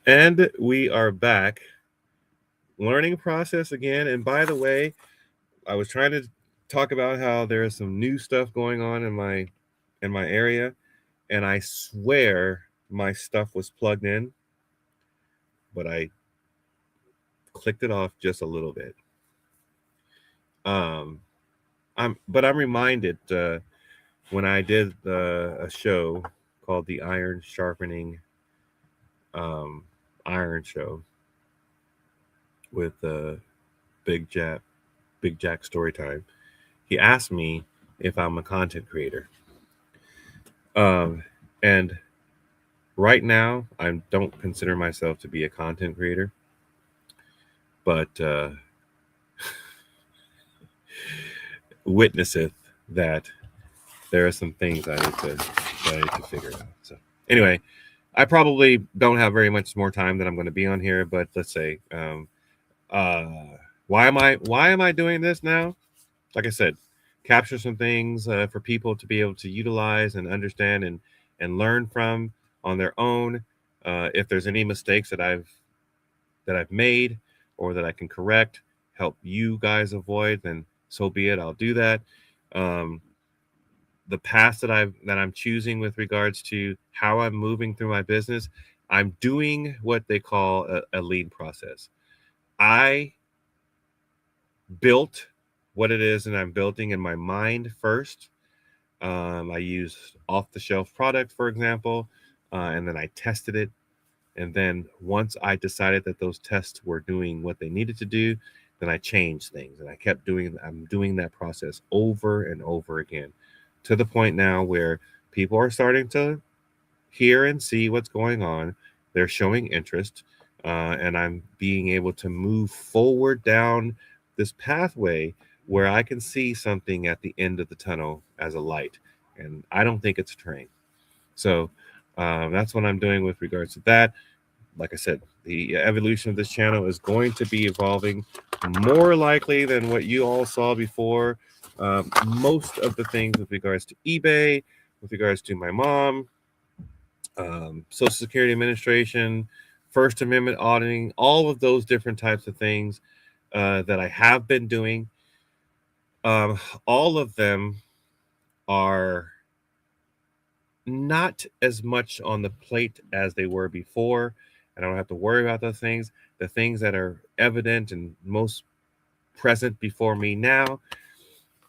And we are back. Learning process again. And by the way, I was trying to talk about how there is some new stuff going on in my area, and I swear my stuff was plugged in, but I clicked it off just a little bit. Um, I'm reminded when I did a show called the Iron Sharpening um, Iron Show with Big Jack Big Jack Storytime. He asked me if I'm a content creator. And right now, I don't consider myself to be a content creator, but witnesseth that there are some things I need to figure out. So anyway, I probably don't have very much more time that I'm going to be on here, but let's say, uh, why am I doing this now? Like I said, capture some things for people to be able to utilize and understand and learn from on their own. If there's any mistakes that I've made or that I can correct, help you guys avoid, then so be it. I'll do that. Um, the path that I'm choosing with regards to how I'm moving through my business, I'm doing what they call a lean process. I built what it is and I'm building in my mind first. I used off the shelf product, for example, and then I tested it. And then once I decided that those tests were doing what they needed to do, then I changed things. And I'm doing that process over and over again to the point now where people are starting to hear and see what's going on. They're showing interest, and I'm being able to move forward down this pathway where I can see something at the end of the tunnel as a light. And I don't think it's a train. So that's what I'm doing with regards to that. Like I said, the evolution of this channel is going to be evolving more likely than what you all saw before. Most of the things with regards to eBay, with regards to my mom, Social Security Administration, First Amendment auditing, all of those different types of things that I have been doing. Um, all of them are not as much on the plate as they were before. I don't have to worry about those things. The things that are evident and most present before me now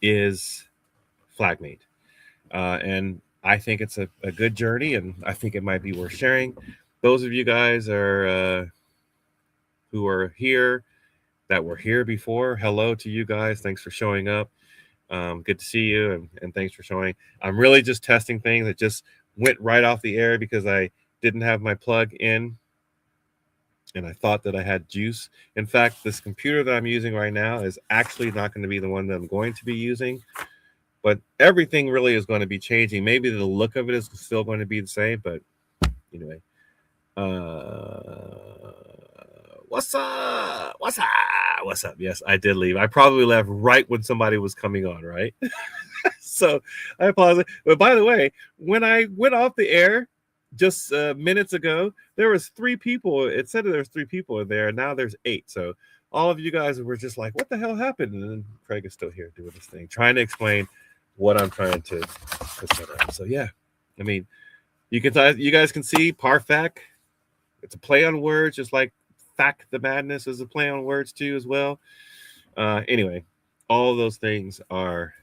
is Flagmate. And I think it's a good journey, and I think it might be worth sharing. Those of you guys who are here that were here before, hello to you guys. Thanks for showing up. Good to see you, and thanks for showing. I'm really just testing things. It just went right off the air because I didn't have my plug in, and I thought that I had juice. In fact, this computer that I'm using right now is actually not going to be the one that I'm going to be using, but everything really is going to be changing. Maybe the look of it is still going to be the same, but anyway. What's up? What's up? What's up? Yes, I did leave. I probably left right when somebody was coming on, right? So I apologize. But by the way, when I went off the air just minutes ago, there was 3 people. It said that there was 3 people in there, and now there's 8. So all of you guys were just like, "What the hell happened?" And then Craig is still here doing this thing, trying to explain what I'm trying to set up. So yeah, I mean, you guys can see Parfac. It's a play on words, just like Fact the Madness is a play on words too, as well. Anyway, all those things are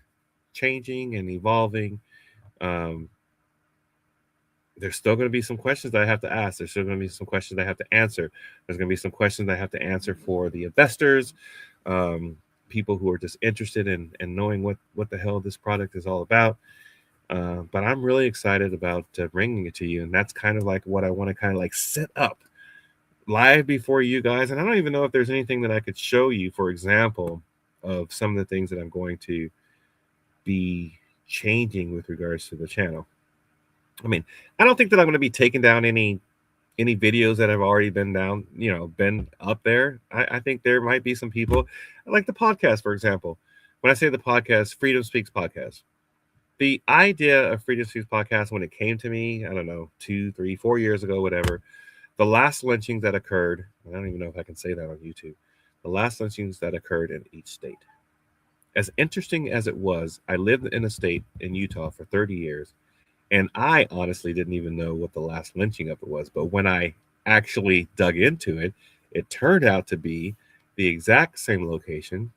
changing and evolving. Um, there's still going to be some questions that I have to ask. There's still going to be some questions I have to answer. There's going to be some questions I have to answer for the investors, um, people who are just interested in knowing what the hell this product is all about. But I'm really excited about bringing it to you, and that's kind of like what I want to kind of like set up live before you guys. And I don't even know if there's anything that I could show you, for example, of some of the things that I'm going to be changing with regards to the channel. I mean, I don't think that I'm going to be taking down any videos that have already been down, been up there. I think there might be some people like the podcast, for example. When I say the podcast, Freedom Speaks podcast. The idea of Freedom Speaks podcast, when it came to me, I don't know, 2, 3, 4 years ago, whatever, the last lynchings that occurred, I don't even know if I can say that on YouTube, the last lynchings that occurred in each state. As interesting as it was, I lived in a state in Utah for 30 years, and I honestly didn't even know what the last lynching of it was. But when I actually dug into it, it turned out to be the exact same location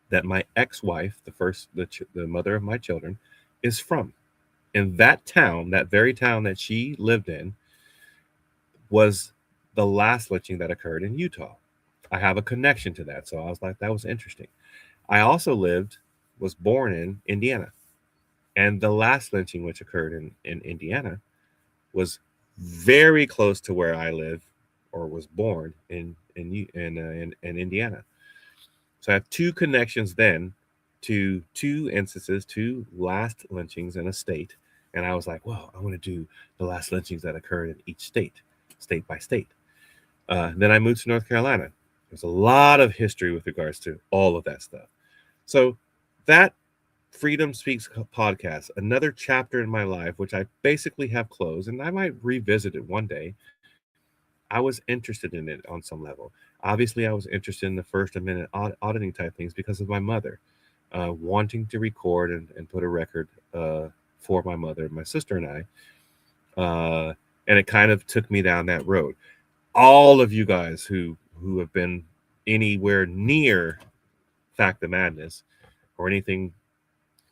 that my ex-wife, the mother of my children, is from. In that town, that very town that she lived in, was the last lynching that occurred in Utah. I have a connection to that, so I was like, that was interesting. I also was born in Indiana, and the last lynching which occurred in Indiana was very close to where I live or was born in Indiana. So I have two connections then to two instances, two last lynchings in a state. And I was like, well, I want to do the last lynchings that occurred in each state by state. Then I moved to North Carolina. There's a lot of history with regards to all of that stuff. So that Freedom Speaks podcast, another chapter in my life, which I basically have closed, and I might revisit it one day. I was interested in it on some level. Obviously, I was interested in the First Amendment auditing type things because of my mother, wanting to record and put a record for my mother, my sister, and I. And it kind of took me down that road. All of you guys who have been anywhere near Fact of Madness or anything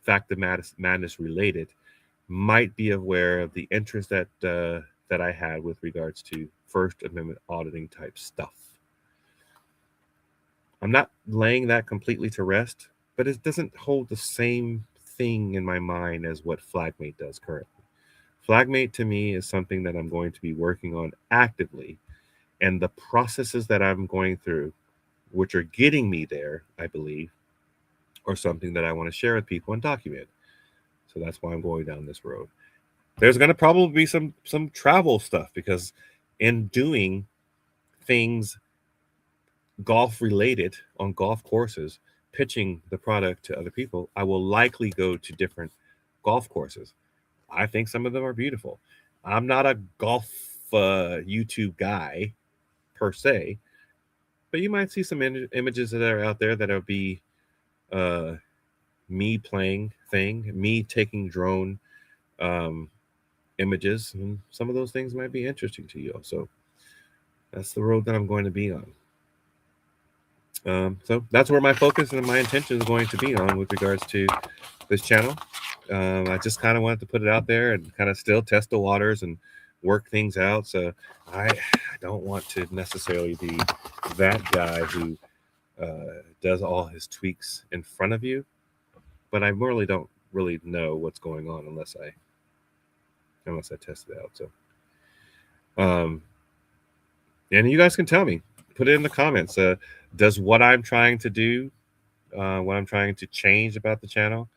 Fact of Madness related might be aware of the interest that I had with regards to First Amendment auditing type stuff. I'm not laying that completely to rest, but it doesn't hold the same thing in my mind as what Flagmate does currently. Flagmate to me is something that I'm going to be working on actively, and the processes that I'm going through, which are getting me there, I believe, are something that I want to share with people and document. So that's why I'm going down this road. There's going to probably be some travel stuff, because in doing things golf related on golf courses, pitching the product to other people, I will likely go to different golf courses. I think some of them are beautiful. I'm not a golf YouTube guy per se, but you might see some images that are out there that'll be me playing thing, me taking drone images, and some of those things might be interesting to you. So that's the road that I'm going to be on. So that's where my focus and my intention is going to be on with regards to this channel. I just kind of wanted to put it out there and kind of still test the waters and work things out. So I don't want to necessarily be that guy who does all his tweaks in front of you, but I really don't really know what's going on unless I test it out. So, and you guys can tell me, put it in the comments. Does what I'm trying to do, what I'm trying to change about the channel,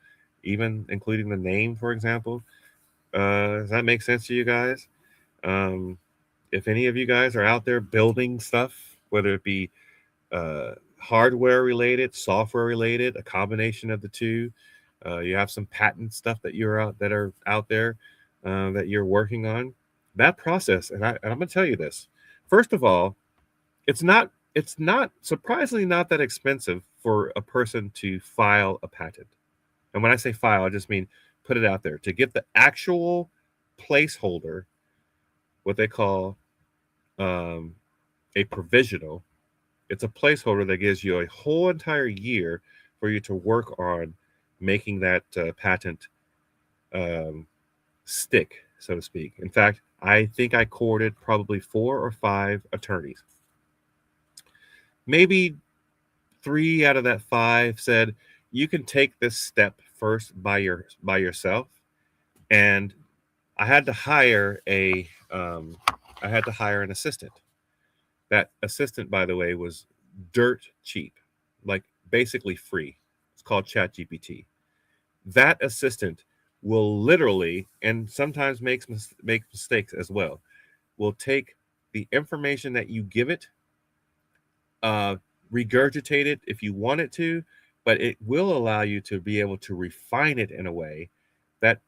even including the name, for example, does that make sense to you guys? If any of you guys are out there building stuff, whether it be hardware related, software related, a combination of the two, you have some patent stuff that are out there that you're working on, that process, and I'm going to tell you this. First of all, it's not surprisingly not that expensive for a person to file a patent. And when I say file, I just mean put it out there to get the actual placeholder, what they call a provisional. It's a placeholder that gives you a whole entire year for you to work on making that patent stick, so to speak. In fact, I think I courted probably 4 or 5 attorneys. Maybe 3 out of that 5 said, you can take this step first by yourself. And I had to hire an assistant. That assistant, by the way, was dirt cheap, like basically free. It's called ChatGPT. That assistant will literally, and sometimes make mistakes as well, will take the information that you give it, regurgitate it if you want it to, but it will allow you to be able to refine it in a way that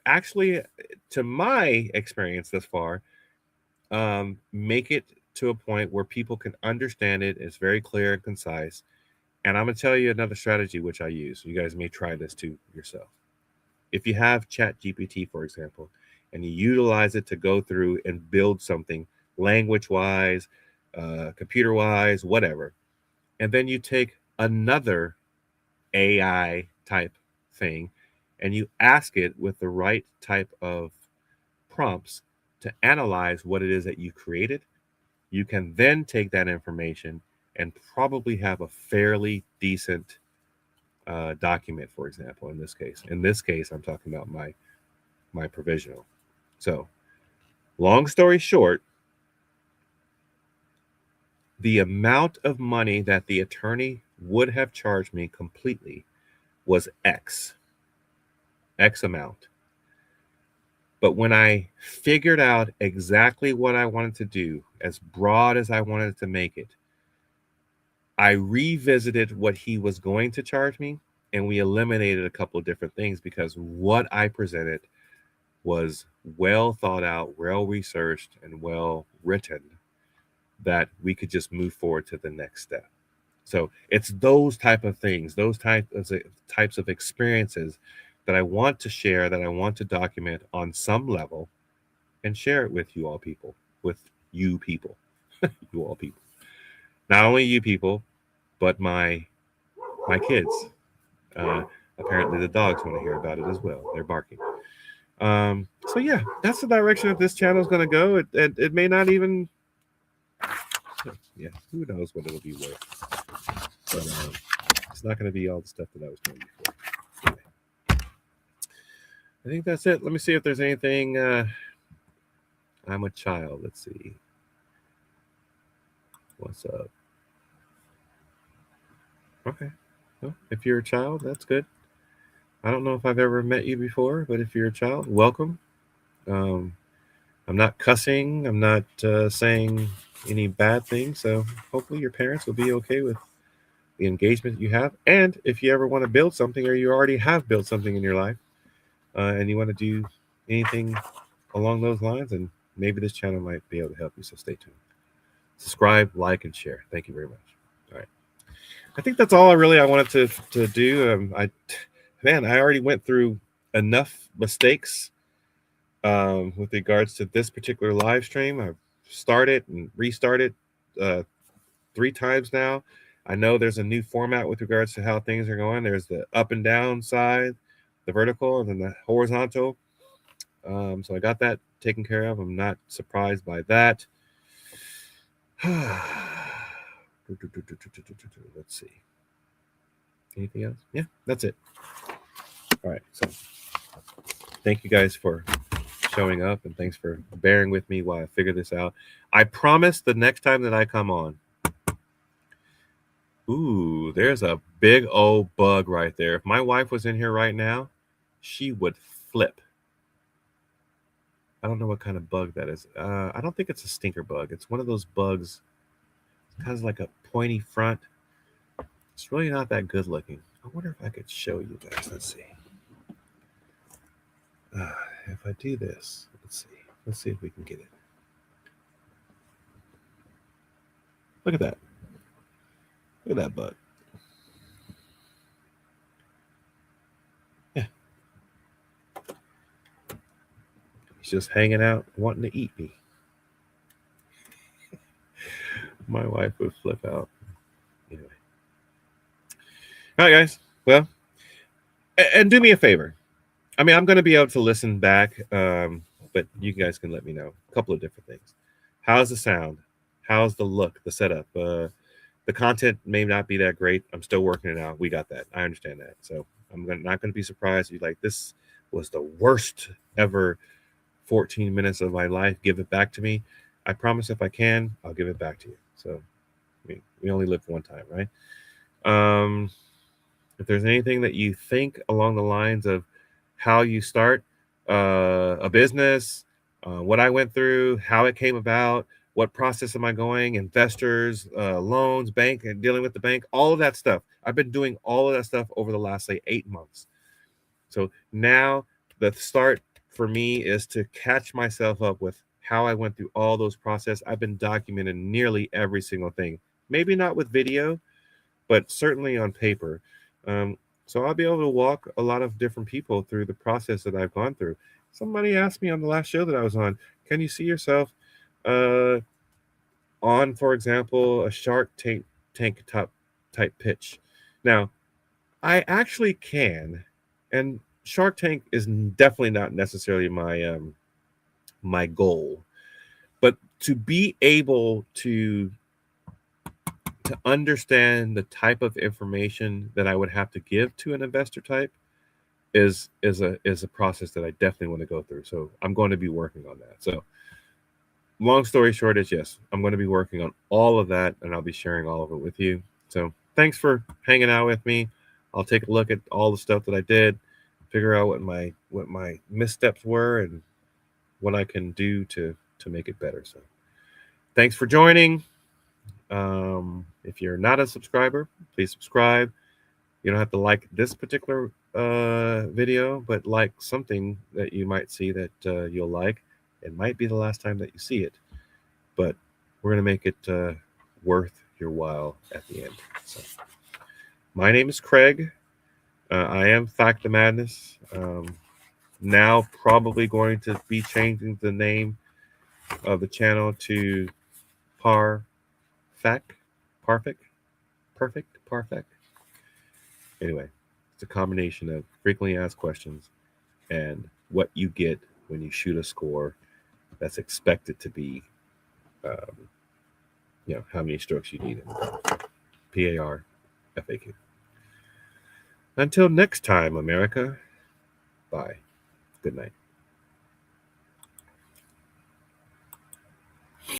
actually, to my experience thus far, make it to a point where people can understand it. It's very clear and concise. And I'm going to tell you another strategy which I use. You guys may try this too yourself. If you have Chat GPT, for example, and you utilize it to go through and build something language wise, computer wise, whatever, and then you take another AI type thing and you ask it with the right type of prompts to analyze what it is that you created, you can then take that information and probably have a fairly decent document, for example, in this case. In this case, I'm talking about my provisional. So, long story short, the amount of money that the attorney would have charged me completely was X amount. But when I figured out exactly what I wanted to do, as broad as I wanted to make it, I revisited what he was going to charge me, and we eliminated a couple of different things because what I presented was well thought out, well researched, and well written, that we could just move forward to the next step. So it's those type of things, those types of experiences that I want to share, that I want to document on some level and share it with you all people, you all people. Not only you people, but my kids. Apparently the dogs want to hear about it as well. They're barking. So yeah, that's the direction that this channel is going to go. It may not even, yeah, who knows what it'll be worth. But it's not going to be all the stuff that I was doing before. Anyway, I think that's it. Let me see if there's anything. I'm a child. Let's see. What's up? Okay. Well, if you're a child, that's good. I don't know if I've ever met you before, but if you're a child, welcome. I'm not cussing. I'm not saying any bad things. So hopefully your parents will be okay with the engagement you have. And if you ever want to build something, or you already have built something in your life, and you want to do anything along those lines, and maybe this channel might be able to help you. So stay tuned. Subscribe, like, and share. Thank you very much. All right. I think that's all I wanted to do. I already went through enough mistakes with regards to this particular live stream. I've started and restarted 3 times now. I know there's a new format with regards to how things are going. There's the up and down side, the vertical, and then the horizontal. So I got that taken care of. I'm not surprised by that. Let's see. Anything else? Yeah, that's it. All right. So thank you guys for showing up, and thanks for bearing with me while I figure this out. I promise the next time that I come on. Ooh, there's a big old bug right there. If my wife was in here right now, she would flip. I don't know what kind of bug that is. I don't think it's a stinker bug. It's one of those bugs. It's kind of like a pointy front. It's really not that good looking. I wonder if I could show you guys. Let's see. If I do this, let's see if we can get it. Look at that. Look at that bug. Yeah. He's just hanging out, wanting to eat me. My wife would flip out. Anyway. All right, guys. Well, and do me a favor. I mean, I'm going to be able to listen back, but you guys can let me know a couple of different things. How's the sound? How's the look, the setup? The content may not be that great. I'm still working it out. We got that. I understand that. So I'm not going to be surprised if you're like, this was the worst ever 14 minutes of my life. Give it back to me. I promise if I can, I'll give it back to you. So, I mean, we only live one time, right? If there's anything that you think along the lines of how you start a business, what I went through, how it came about, what process am I going, investors, loans, bank, and dealing with the bank, all of that stuff. I've been doing all of that stuff over the last, 8 months. So now the start for me is to catch myself up with how I went through all those process. I've been documenting nearly every single thing. Maybe not with video, but certainly on paper. So I'll be able to walk a lot of different people through the process that I've gone through. Somebody asked me on the last show that I was on, can you see yourself on, for example, a Shark Tank type pitch? Now, I actually can, and Shark Tank is definitely not necessarily my goal, but to be able to understand the type of information that I would have to give to an investor type is a process that I definitely want to go through. So I'm going to be working on that. So long story short is, yes, I'm going to be working on all of that, and I'll be sharing all of it with you. So thanks for hanging out with me. I'll take a look at all the stuff that I did, figure out what my missteps were and what I can do to make it better. So thanks for joining. If you're not a subscriber, please subscribe. You don't have to like this particular video, but like something that you might see that you'll like. It might be the last time that you see it, but we're going to make it worth your while at the end. So, my name is Craig. I am Fact the Madness. Now probably going to be changing the name of the channel to Parfect. Anyway, it's a combination of frequently asked questions and what you get when you shoot a score that's expected to be, how many strokes you need. PAR, FAQ. Until next time, America. Bye. Good night.